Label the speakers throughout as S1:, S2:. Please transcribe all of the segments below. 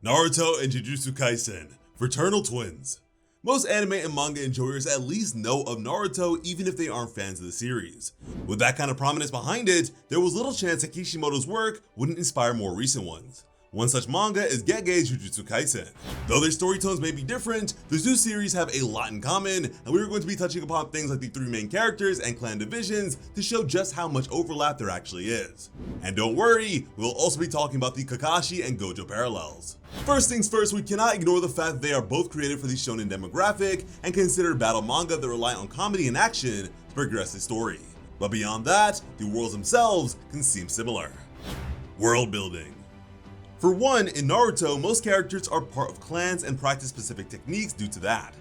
S1: Naruto and Jujutsu Kaisen, fraternal twins. Most anime and manga enjoyers at least know of Naruto even if they aren't fans of the series. With that kind of prominence behind it, there was little chance that Kishimoto's work wouldn't inspire more recent ones. One such manga is Gege's Jujutsu Kaisen. Though their story tones may be different, the two series have a lot in common, and we are going to be touching upon things like the three main characters and clan divisions to show just how much overlap there actually is. And don't worry, we'll also be talking about the Kakashi and Gojo parallels. First things first, we cannot ignore the fact that they are both created for the shonen demographic and considered battle manga that rely on comedy and action to progress the story. But beyond that, the worlds themselves can seem similar. World building. For one, in Naruto, most characters are part of clans and practice specific techniques due to that.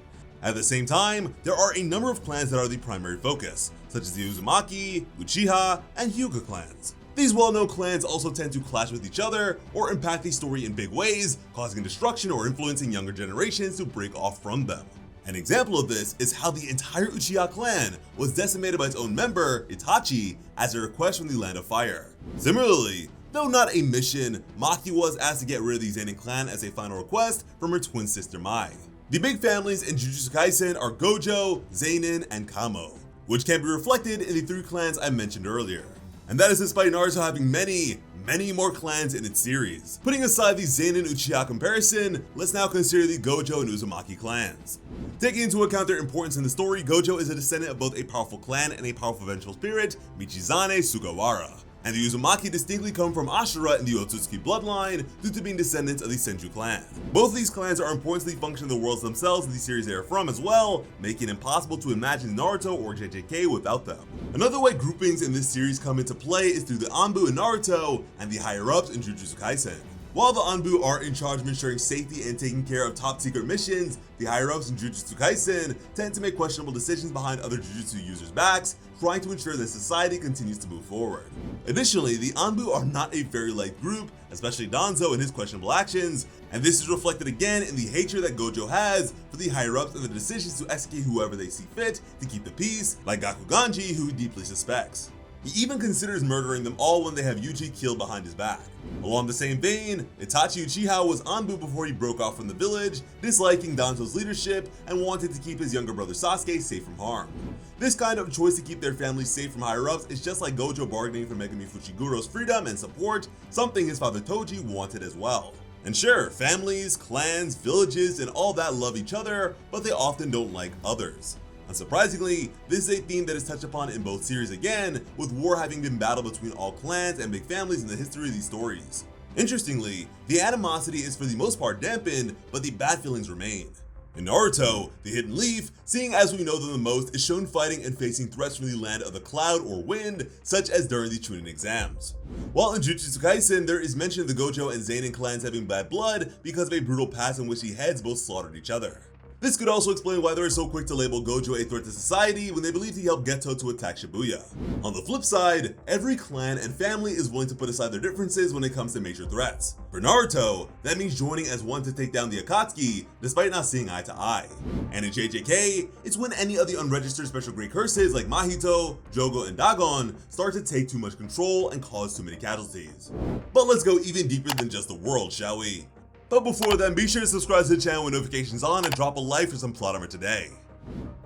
S1: At the same time, there are a number of clans that are the primary focus, such as the Uzumaki, Uchiha, and Hyuga clans. These well-known clans also tend to clash with each other or impact the story in big ways, causing destruction or influencing younger generations to break off from them. An example of this is how the entire Uchiha clan was decimated by its own member, Itachi, as a request from the Land of Fire. Similarly, though not a mission, Maki was asked to get rid of the Zenin clan as a final request from her twin sister Mai. The big families in Jujutsu Kaisen are Gojo, Zenin, and Kamo, which can be reflected in the three clans I mentioned earlier. And that is despite Naruto having many more clans in its series. Putting aside the Zenin Uchiha comparison, let's now consider the Gojo and Uzumaki clans. Taking into account their importance in the story, Gojo is a descendant of both a powerful clan and a powerful vengeful spirit, Michizane Sugawara. And the Uzumaki distinctly come from Ashura in the Otsutsuki bloodline due to being descendants of the Senju clan. Both of these clans are important to the function of the worlds themselves in the series they are from as well, making it impossible to imagine Naruto or JJK without them. Another way groupings in this series come into play is through the Anbu in Naruto and the higher-ups in Jujutsu Kaisen. While the Anbu are in charge of ensuring safety and taking care of top secret missions, the higher-ups in Jujutsu Kaisen tend to make questionable decisions behind other Jujutsu users' backs, trying to ensure that society continues to move forward. Additionally, the Anbu are not a very light group, especially Danzo and his questionable actions, and this is reflected again in the hatred that Gojo has for the higher-ups and the decisions to execute whoever they see fit to keep the peace, like Gakuganji, who he deeply suspects. He even considers murdering them all when they have Yuji killed behind his back. Along the same vein, Itachi Uchiha was Anbu before he broke off from the village, disliking Danzo's leadership and wanted to keep his younger brother Sasuke safe from harm. This kind of choice to keep their family safe from higher-ups is just like Gojo bargaining for Megami Fushiguro's freedom and support, something his father Toji wanted as well. And sure, families, clans, villages, and all that love each other, but they often don't like others. Unsurprisingly, this is a theme that is touched upon in both series again, with war having been battled between all clans and big families in the history of these stories. Interestingly, the animosity is for the most part dampened, but the bad feelings remain. In Naruto, the Hidden Leaf, seeing as we know them the most, is shown fighting and facing threats from the land of the cloud or wind, such as during the Chunin exams. While in Jujutsu Kaisen, there is mention of the Gojo and Zenin clans having bad blood because of a brutal past in which the heads both slaughtered each other. This could also explain why they are so quick to label Gojo a threat to society when they believe he helped Geto to attack Shibuya. On the flip side, every clan and family is willing to put aside their differences when it comes to major threats. For Naruto, that means joining as one to take down the Akatsuki, despite not seeing eye to eye. And in JJK, it's when any of the unregistered special grade curses like Mahito, Jogo, and Dagon start to take too much control and cause too many casualties. But let's go even deeper than just the world, shall we? But before then, be sure to subscribe to the channel with notifications on and drop a like for some plot armor today.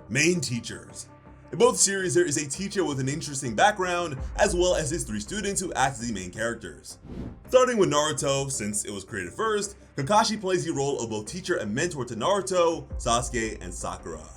S1: Main teachers. In both series, there is a teacher with an interesting background, as well as his three students who act as the main characters. Starting with Naruto, since it was created first, Kakashi plays the role of both teacher and mentor to Naruto, Sasuke, and Sakura.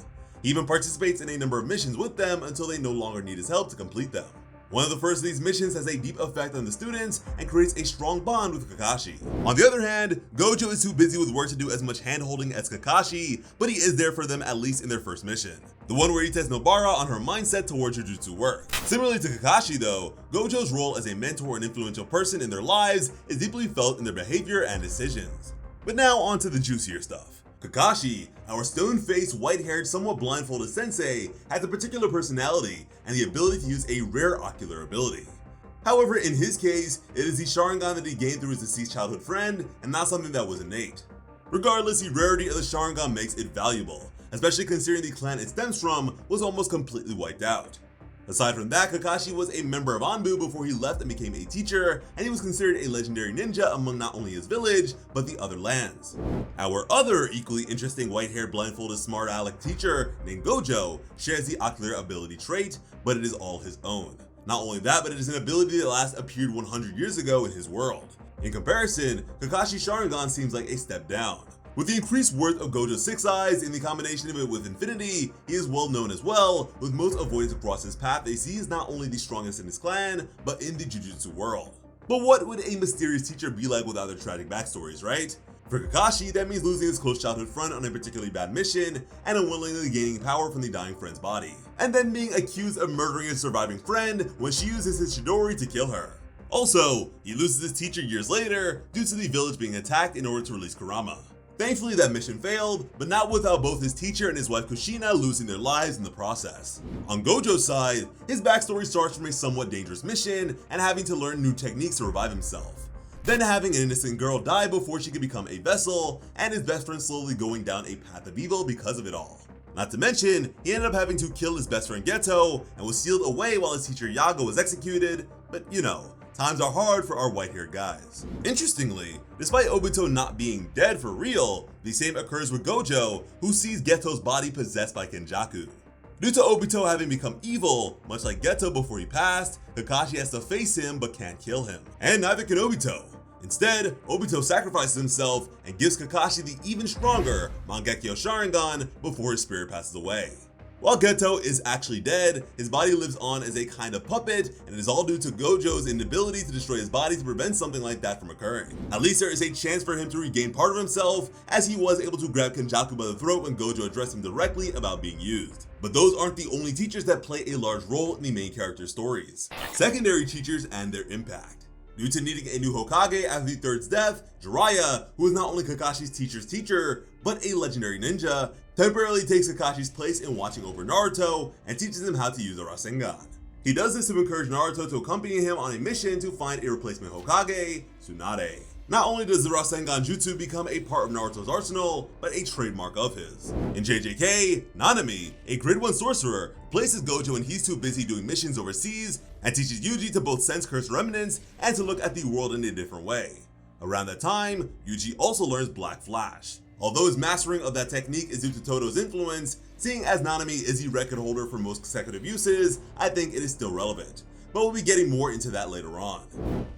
S1: He even participates in a number of missions with them until they no longer need his help to complete them. One of the first of these missions has a deep effect on the students and creates a strong bond with Kakashi. On the other hand, Gojo is too busy with work to do as much hand-holding as Kakashi, but he is there for them at least in their first mission, the one where he tests Nobara on her mindset towards Jujutsu work. Similarly to Kakashi though, Gojo's role as a mentor and influential person in their lives is deeply felt in their behavior and decisions. But now on to the juicier stuff. Kakashi, our stone-faced, white-haired, somewhat blindfolded sensei, has a particular personality and the ability to use a rare ocular ability. However, in his case, it is the Sharingan that he gained through his deceased childhood friend and not something that was innate. Regardless, the rarity of the Sharingan makes it valuable, especially considering the clan it stems from was almost completely wiped out. Aside from that, Kakashi was a member of Anbu before he left and became a teacher, and he was considered a legendary ninja among not only his village, but the other lands. Our other equally interesting white-haired blindfolded smart aleck teacher named Gojo shares the ocular ability trait, but it is all his own. Not only that, but it is an ability that last appeared 100 years ago in his world. In comparison, Kakashi's Sharingan seems like a step down. With the increased worth of Gojo's 6 eyes and the combination of it with infinity, he is well known as well, with most avoidance across his path they see is not only the strongest in his clan, but in the Jujutsu world. But what would a mysterious teacher be like without their tragic backstories, right? For Kakashi, that means losing his close childhood friend on a particularly bad mission, and unwillingly gaining power from the dying friend's body, and then being accused of murdering his surviving friend when she uses his Chidori to kill her. Also, he loses his teacher years later due to the village being attacked in order to release Kurama. Thankfully, that mission failed, but not without both his teacher and his wife Kushina losing their lives in the process. On Gojo's side, his backstory starts from a somewhat dangerous mission and having to learn new techniques to revive himself. Then having an innocent girl die before she could become a vessel, and his best friend slowly going down a path of evil because of it all. Not to mention, he ended up having to kill his best friend Geto and was sealed away while his teacher Yago was executed, but you know, times are hard for our white-haired guys. Interestingly, despite Obito not being dead for real, the same occurs with Gojo, who sees Geto's body possessed by Kenjaku. Due to Obito having become evil, much like Geto before he passed, Kakashi has to face him but can't kill him. And neither can Obito. Instead, Obito sacrifices himself and gives Kakashi the even stronger Mangekyo Sharingan before his spirit passes away. While Geto is actually dead, his body lives on as a kind of puppet, and it is all due to Gojo's inability to destroy his body to prevent something like that from occurring. At least there is a chance for him to regain part of himself, as he was able to grab Kenjaku by the throat when Gojo addressed him directly about being used. But those aren't the only teachers that play a large role in the main character's stories. Secondary teachers and their impact. Due to needing a new Hokage after the third's death, Jiraiya, who is not only Kakashi's teacher's teacher, but a legendary ninja, temporarily takes Kakashi's place in watching over Naruto and teaches him how to use the Rasengan. He does this to encourage Naruto to accompany him on a mission to find a replacement Hokage, Tsunade. Not only does the Rasengan Jutsu become a part of Naruto's arsenal, but a trademark of his. In JJK, Nanami, a grade 1 sorcerer, places Gojo when he's too busy doing missions overseas and teaches Yuji to both sense cursed remnants and to look at the world in a different way. Around that time, Yuji also learns Black Flash. Although his mastering of that technique is due to Todo's influence, seeing as Nanami is the record holder for most consecutive uses, I think it is still relevant. But we'll be getting more into that later on.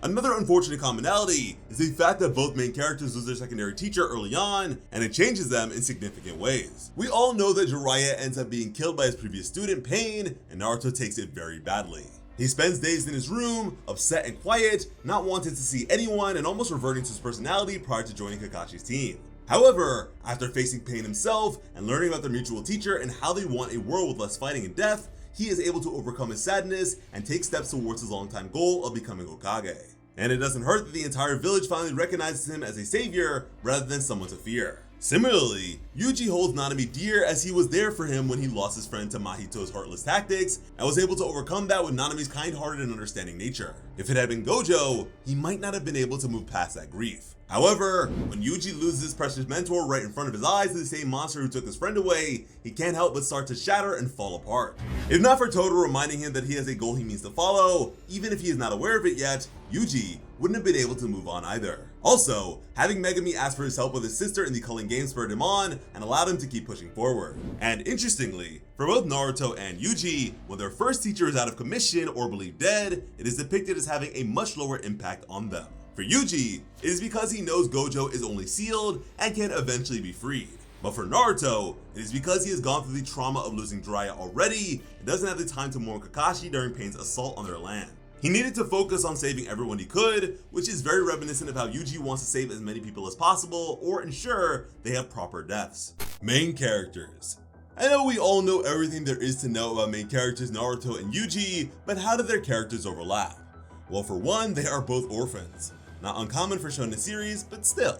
S1: Another unfortunate commonality is the fact that both main characters lose their secondary teacher early on, and it changes them in significant ways. We all know that Jiraiya ends up being killed by his previous student, Pain, and Naruto takes it very badly. He spends days in his room, upset and quiet, not wanting to see anyone and almost reverting to his personality prior to joining Kakashi's team. However, after facing Pain himself and learning about their mutual teacher and how they want a world with less fighting and death, he is able to overcome his sadness and take steps towards his longtime goal of becoming Hokage. And it doesn't hurt that the entire village finally recognizes him as a savior rather than someone to fear. Similarly, Yuji holds Nanami dear as he was there for him when he lost his friend to Mahito's heartless tactics and was able to overcome that with Nanami's kind-hearted and understanding nature. If it had been Gojo, he might not have been able to move past that grief. However, when Yuji loses his precious mentor right in front of his eyes to the same monster who took his friend away, he can't help but start to shatter and fall apart. If not for Todo reminding him that he has a goal he means to follow, even if he is not aware of it yet, Yuji wouldn't have been able to move on either. Also, having Megami ask for his help with his sister in the culling game spurred him on and allowed him to keep pushing forward. And interestingly, for both Naruto and Yuji, when their first teacher is out of commission or believed dead, it is depicted as having a much lower impact on them. For Yuji, it is because he knows Gojo is only sealed and can eventually be freed. But for Naruto, it is because he has gone through the trauma of losing Jiraiya already and doesn't have the time to mourn Kakashi during Pain's assault on their land. He needed to focus on saving everyone he could, which is very reminiscent of how Yuji wants to save as many people as possible or ensure they have proper deaths. Main characters. I know we all know everything there is to know about main characters Naruto and Yuji, but how do their characters overlap? Well, for one, they are both orphans. Not uncommon for shonen series, but still.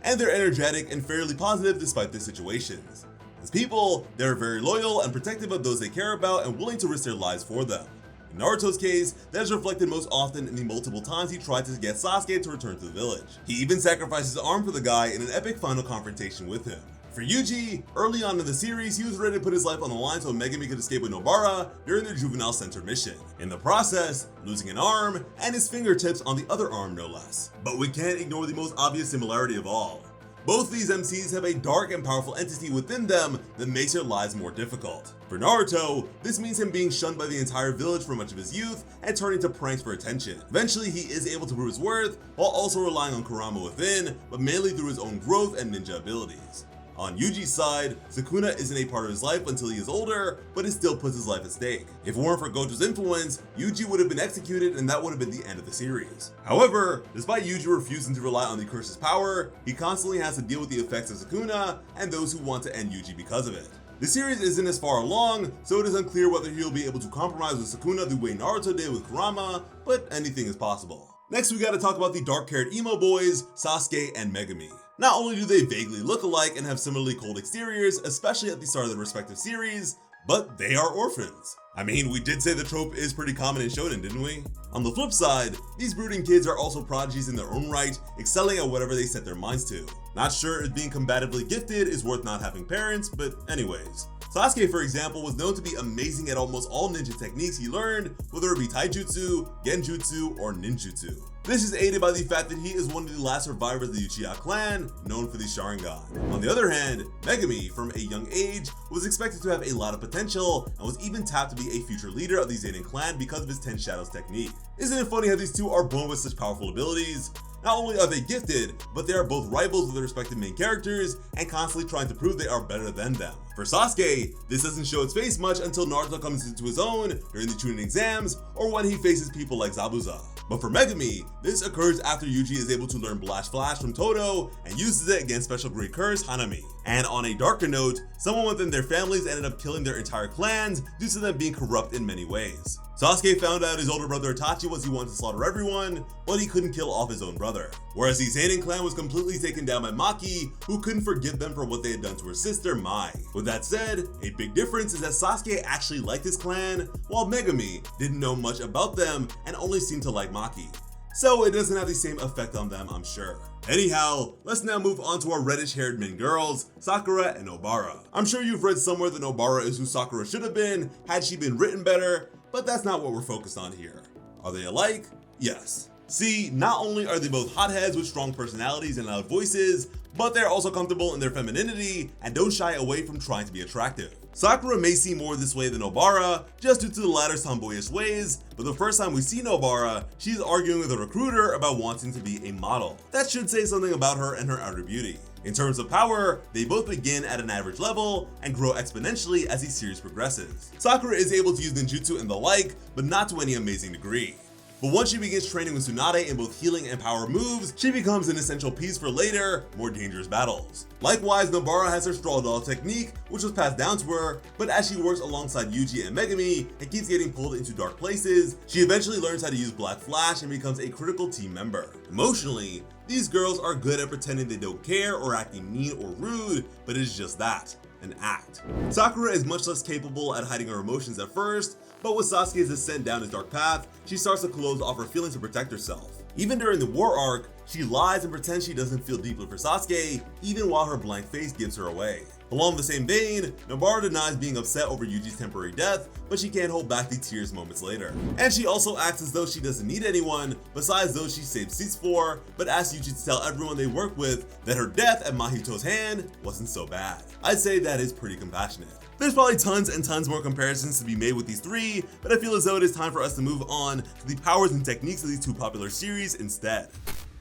S1: And they're energetic and fairly positive despite their situations. As people, they're very loyal and protective of those they care about and willing to risk their lives for them. In Naruto's case, that is reflected most often in the multiple times he tried to get Sasuke to return to the village. He even sacrificed his arm for the guy in an epic final confrontation with him. For Yuji, early on in the series, he was ready to put his life on the line so Megami could escape with Nobara during their juvenile center mission, in the process, losing an arm, and his fingertips on the other arm no less. But we can't ignore the most obvious similarity of all. Both these MCs have a dark and powerful entity within them that makes their lives more difficult. For Naruto, this means him being shunned by the entire village for much of his youth and turning to pranks for attention. Eventually, he is able to prove his worth while also relying on Kurama within, but mainly through his own growth and ninja abilities. On Yuji's side, Sukuna isn't a part of his life until he is older, but it still puts his life at stake. If it weren't for Gojo's influence, Yuji would have been executed and that would have been the end of the series. However, despite Yuji refusing to rely on the curse's power, he constantly has to deal with the effects of Sukuna and those who want to end Yuji because of it. The series isn't as far along, so it is unclear whether he'll be able to compromise with Sukuna the way Naruto did with Kurama, but anything is possible. Next, we gotta talk about the dark-haired emo boys, Sasuke and Megami. Not only do they vaguely look alike and have similarly cold exteriors, especially at the start of their respective series, but they are orphans. I mean, we did say the trope is pretty common in shonen, didn't we? On the flip side, these brooding kids are also prodigies in their own right, excelling at whatever they set their minds to. Not sure if being combatively gifted is worth not having parents, but anyways. Sasuke, for example, was known to be amazing at almost all ninja techniques he learned, whether it be taijutsu, genjutsu, or ninjutsu. This is aided by the fact that he is one of the last survivors of the Uchiha clan, known for the Sharingan. On the other hand, Megami, from a young age, was expected to have a lot of potential and was even tapped to be a future leader of the Zenin clan because of his 10 Shadows technique. Isn't it funny how these two are born with such powerful abilities? Not only are they gifted, but they are both rivals with their respective main characters and constantly trying to prove they are better than them. For Sasuke, this doesn't show its face much until Naruto comes into his own during the Chunin exams or when he faces people like Zabuza. But for Megami, this occurs after Yuji is able to learn Blast Flash from Todo and uses it against Special Great Curse Hanami. And on a darker note, someone within their families ended up killing their entire clans due to them being corrupt in many ways. Sasuke found out his older brother Itachi was he wanted to slaughter everyone, but he couldn't kill off his own brother. Whereas the Zenin clan was completely taken down by Maki, who couldn't forgive them for what they had done to her sister Mai. With that said, a big difference is that Sasuke actually liked his clan, while Megami didn't know much about them and only seemed to like Maki. So it doesn't have the same effect on them, I'm sure. Anyhow, let's now move on to our reddish-haired main girls, Sakura and Nobara. I'm sure you've read somewhere that Nobara is who Sakura should have been had she been written better, but that's not what we're focused on here. Are they alike? Yes. See, not only are they both hotheads with strong personalities and loud voices, but they're also comfortable in their femininity and don't shy away from trying to be attractive. Sakura may seem more this way than Nobara, just due to the latter's tomboyish ways, but the first time we see Nobara, she's arguing with a recruiter about wanting to be a model. That should say something about her and her outer beauty. In terms of power, they both begin at an average level and grow exponentially as the series progresses. Sakura is able to use ninjutsu and the like, but not to any amazing degree. But once she begins training with Tsunade in both healing and power moves, she becomes an essential piece for later, more dangerous battles. Likewise, Nobara has her straw doll technique, which was passed down to her, but as she works alongside Yuji and Megami and keeps getting pulled into dark places, she eventually learns how to use Black Flash and becomes a critical team member. Emotionally, these girls are good at pretending they don't care or acting mean or rude, but it's just that, an act. Sakura is much less capable at hiding her emotions at first, but with Sasuke's descent down his dark path, she starts to close off her feelings to protect herself. Even during the war arc, she lies and pretends she doesn't feel deeply for Sasuke, even while her blank face gives her away. Along the same vein, Nobara denies being upset over Yuji's temporary death, but she can't hold back the tears moments later. And she also acts as though she doesn't need anyone, besides those she saved seats for, but asks Yuji to tell everyone they work with that her death at Mahito's hand wasn't so bad. I'd say that is pretty compassionate. There's probably tons and tons more comparisons to be made with these three, but I feel as though it is time for us to move on to the powers and techniques of these two popular series instead.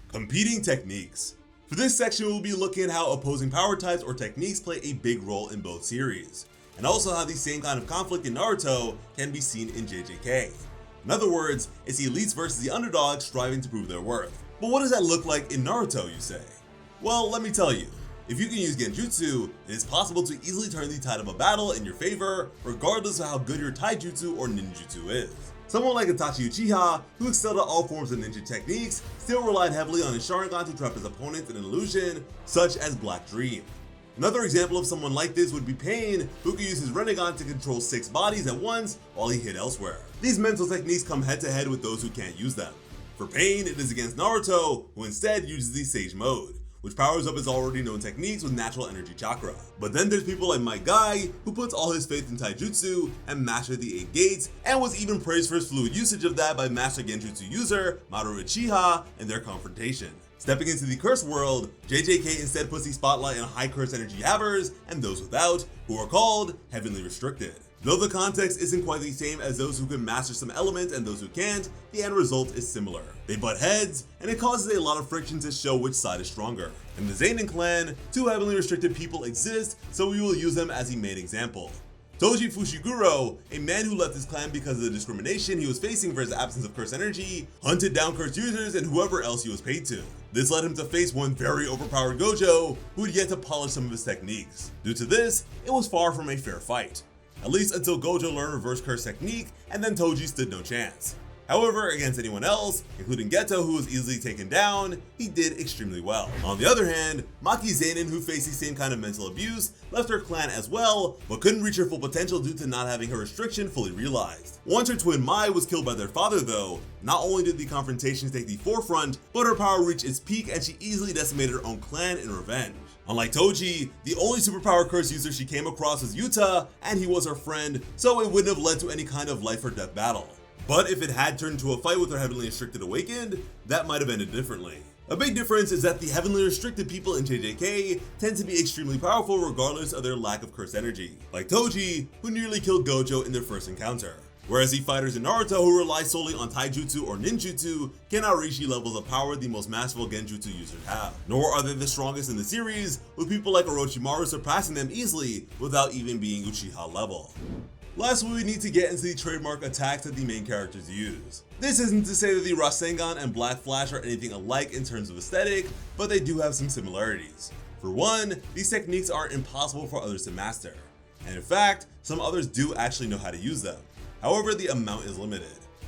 S1: Competing techniques. For this section, we'll be looking at how opposing power types or techniques play a big role in both series, and also how the same kind of conflict in Naruto can be seen in JJK. In other words, it's the elites versus the underdogs striving to prove their worth. But what does that look like in Naruto, you say? Well, let me tell you. If you can use genjutsu, it is possible to easily turn the tide of a battle in your favor, regardless of how good your taijutsu or ninjutsu is. Someone like Itachi Uchiha, who excelled at all forms of ninja techniques, still relied heavily on his Sharingan to trap his opponents in an illusion, such as Black Dream. Another example of someone like this would be Pain, who could use his Rinnegan to control 6 bodies at once while he hid elsewhere. These mental techniques come head to head with those who can't use them. For Pain, it is against Naruto, who instead uses the Sage Mode, which powers up his already known techniques with natural energy chakra. But then there's people like my guy, who puts all his faith in taijutsu and mastered the 8 gates, and was even praised for his fluid usage of that by master genjutsu user Maru Uchiha in their confrontation. Stepping into the curse world, JJK instead puts the spotlight on high curse energy havers and those without, who are called heavenly restricted. Though the context isn't quite the same as those who can master some element and those who can't, the end result is similar. They butt heads, and it causes a lot of friction to show which side is stronger. In the Zenin clan, 2 heavenly restricted people exist, so we will use them as the main example. Toji Fushiguro, a man who left his clan because of the discrimination he was facing for his absence of curse energy, hunted down curse users and whoever else he was paid to. This led him to face one very overpowered Gojo, who had yet to polish some of his techniques. Due to this, it was far from a fair fight. At least until Gojo learned reverse curse technique, and then Toji stood no chance. However, against anyone else, including Geto, who was easily taken down, he did extremely well. On the other hand, Maki Zenin, who faced the same kind of mental abuse, left her clan as well, but couldn't reach her full potential due to not having her restriction fully realized. Once her twin Mai was killed by their father though, not only did the confrontations take the forefront, but her power reached its peak and she easily decimated her own clan in revenge. Unlike Toji, the only superpower curse user she came across was Yuta, and he was her friend, so it wouldn't have led to any kind of life or death battle. But if it had turned into a fight with her heavenly restricted awakened, that might have ended differently. A big difference is that the heavenly restricted people in JJK tend to be extremely powerful regardless of their lack of curse energy, like Toji, who nearly killed Gojo in their first encounter. Whereas the fighters in Naruto who rely solely on taijutsu or ninjutsu cannot reach the levels of power the most masterful genjutsu users have. Nor are they the strongest in the series, with people like Orochimaru surpassing them easily without even being Uchiha level. Lastly, we need to get into the trademark attacks that the main characters use. This isn't to say that the Rasengan and Black Flash are anything alike in terms of aesthetic, but they do have some similarities. For one, these techniques aren't impossible for others to master, and in fact, some others do actually know how to use them. However, the amount is limited.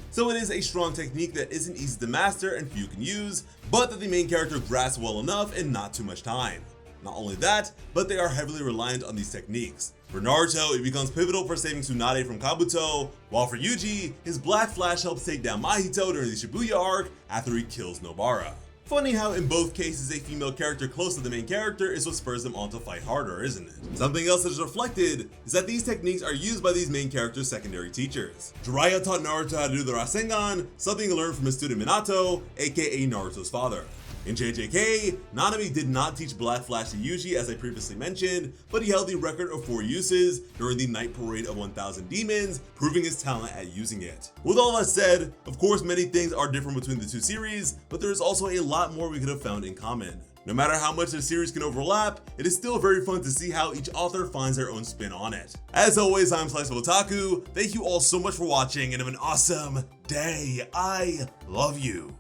S1: So it is a strong technique that isn't easy to master and few can use, but that the main character grasps well enough in not too much time. Not only that, but they are heavily reliant on these techniques. For Naruto, it becomes pivotal for saving Tsunade from Kabuto, while for Yuji, his Black Flash helps take down Mahito during the Shibuya arc after he kills Nobara. Funny how in both cases a female character close to the main character is what spurs them on to fight harder, isn't it? Something else that is reflected is that these techniques are used by these main characters' secondary teachers. Jiraiya taught Naruto how to do the Rasengan, something he learned from his student Minato, aka Naruto's father. In JJK, Nanami did not teach Black Flash to Yuji as I previously mentioned, but he held the record of 4 uses during the Night Parade of 1000 Demons, proving his talent at using it. With all that said, of course many things are different between the two series, but there is also a lot more we could have found in common. No matter how much the series can overlap, it is still very fun to see how each author finds their own spin on it. As always, I'm Slice of Otaku, thank you all so much for watching and have an awesome day. I love you.